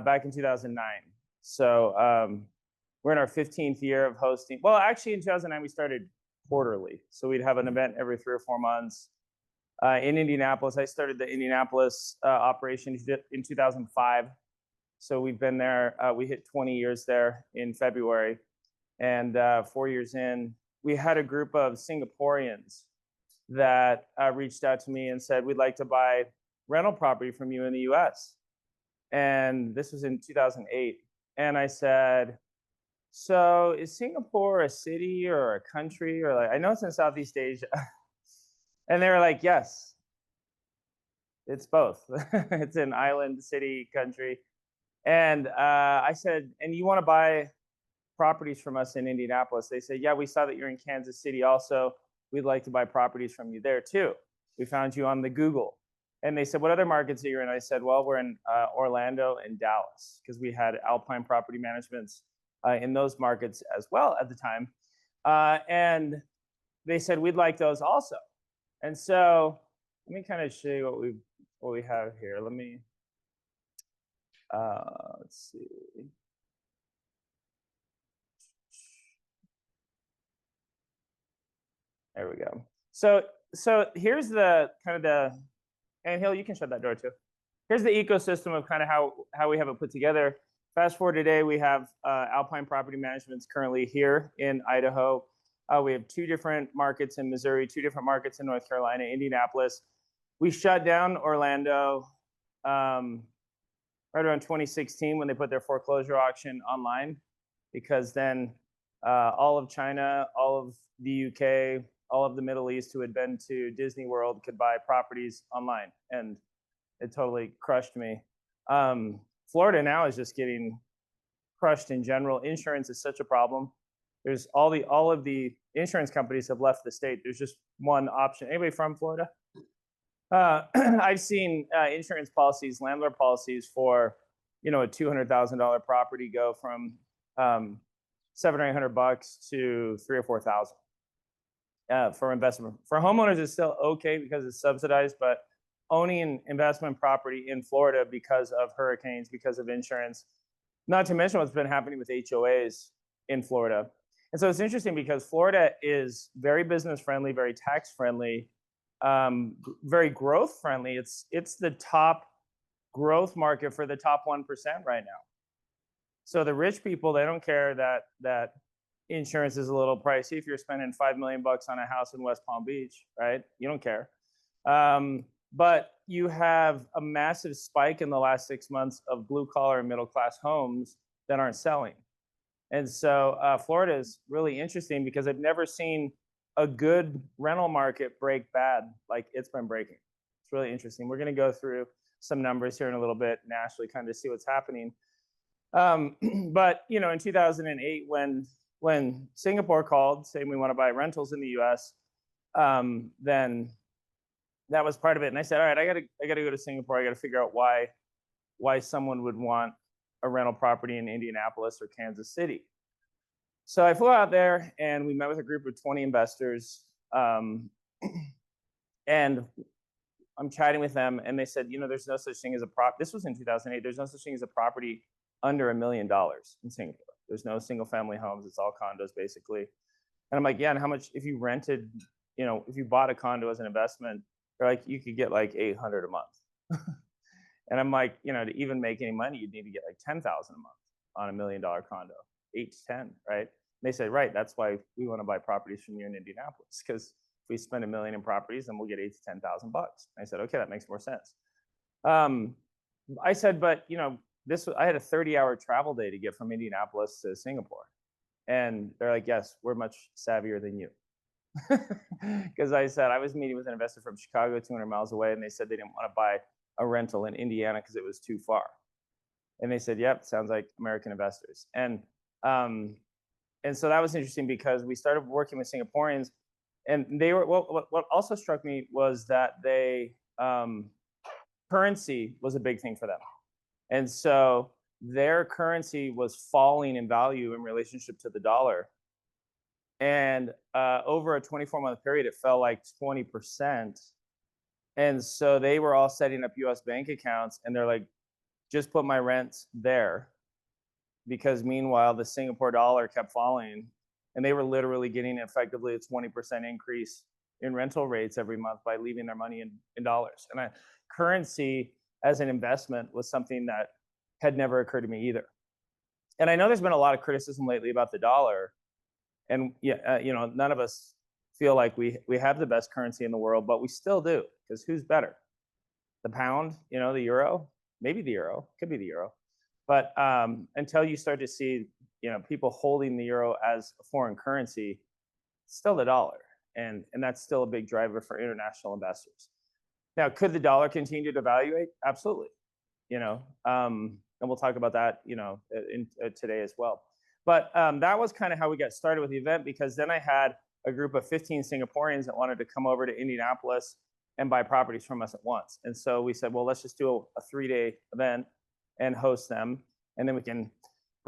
back in 2009. So we're in our 15th year of hosting. Well, actually, in 2009 we started quarterly, so we'd have an event every 3 or 4 months in Indianapolis. I started the Indianapolis operation in 2005. So we've been there. We hit 20 years there in February, and 4 years in, we had a group of Singaporeans that reached out to me and said, we'd like to buy rental property from you in the US. And this was in 2008. And I said, so is Singapore a city or a country? Or like, I know it's in Southeast Asia. And they were like, yes, it's both. It's an island, city, country. And I said, and you want to buy properties from us in Indianapolis? They said, yeah, we saw that you're in Kansas City also. We'd like to buy properties from you there too. We found you on the Google. And they said, what other markets are you in? I said, well, we're in Orlando and Dallas, because we had Alpine Property Managements in those markets as well at the time. And they said, we'd like those also. And so let me kind of show you what we have here. Let me, let's see. There we go. So here's the kind of the, and Hill, you can shut that door too. Here's the ecosystem of kind of how we have it put together. Fast forward today, we have Alpine Property Management's currently here in Idaho. We have 2 different markets in Missouri, 2 different markets in North Carolina, Indianapolis. We shut down Orlando right around 2016 when they put their foreclosure auction online, because then all of China, all of the UK, all of the Middle East who had been to Disney World could buy properties online, and it totally crushed me. Florida now is just getting crushed in general. Insurance is such a problem. There's all of the insurance companies have left the state. There's just one option. Anybody from Florida? I've seen insurance policies, landlord policies for, a $200,000 property go from $700 or $800 to $3,000 or $4,000. For investment. For homeowners, it's still okay because it's subsidized, but owning investment property in Florida because of hurricanes, because of insurance, not to mention what's been happening with HOAs in Florida. And so it's interesting because Florida is very business friendly, very tax friendly, very growth friendly. It's the top growth market for the top 1% right now. So the rich people, they don't care that insurance is a little pricey. If you're spending $5 million on a house in West Palm Beach, right? You don't care. But you have a massive spike in the last 6 months of blue collar and middle class homes that aren't selling. And so Florida is really interesting because I've never seen a good rental market break bad like it's been breaking. It's really interesting. We're going to go through some numbers here in a little bit nationally, kind of see what's happening. But in 2008, when Singapore called saying we want to buy rentals in the U.S., then that was part of it. And I said, all right, I gotta go to Singapore. I gotta figure out why someone would want a rental property in Indianapolis or Kansas City. So I flew out there and we met with a group of 20 investors. And I'm chatting with them and they said, there's no such thing as this was in 2008. There's no such thing as a property under $1 million in Singapore. There's no single family homes. It's all condos basically. And I'm like, yeah, and how much, if you rented, if you bought a condo as an investment, they're like, you could get like $800 a month. And I'm like, to even make any money, you'd need to get like $10,000 a month on $1 million condo, 8 to 10, right? And they said, right, that's why we want to buy properties from you in Indianapolis, because if we spend $1 million in properties, then we'll get $8,000 to $10,000. I said, okay, that makes more sense. I said, but I had a 30-hour travel day to get from Indianapolis to Singapore. And they're like, yes, we're much savvier than you. Because I said, I was meeting with an investor from Chicago, 200 miles away, and they said they didn't want to buy a rental in Indiana because it was too far. And they said, yep, sounds like American investors. And so that was interesting because we started working with Singaporeans, and they were, what also struck me was that currency was a big thing for them. And so their currency was falling in value in relationship to the dollar. And over a 24-month period, it fell like 20%. And so they were all setting up US bank accounts, and they're like, just put my rents there, because meanwhile the Singapore dollar kept falling, and they were literally getting effectively a 20% increase in rental rates every month by leaving their money in dollars. And currency as an investment was something that had never occurred to me either. And I know there's been a lot of criticism lately about the dollar, and none of us feel like we have the best currency in the world, but we still do, because who's better? The pound, the euro, maybe the euro, could be the euro. But until you start to see, people holding the euro as a foreign currency, still the dollar, and that's still a big driver for international investors. Now, could the dollar continue to devaluate? Absolutely, and we'll talk about that, today as well. But that was kind of how we got started with the event, because then I had a group of 15 Singaporeans that wanted to come over to Indianapolis and buy properties from us at once. And so we said, well, let's just do a 3-day event and host them. And then we can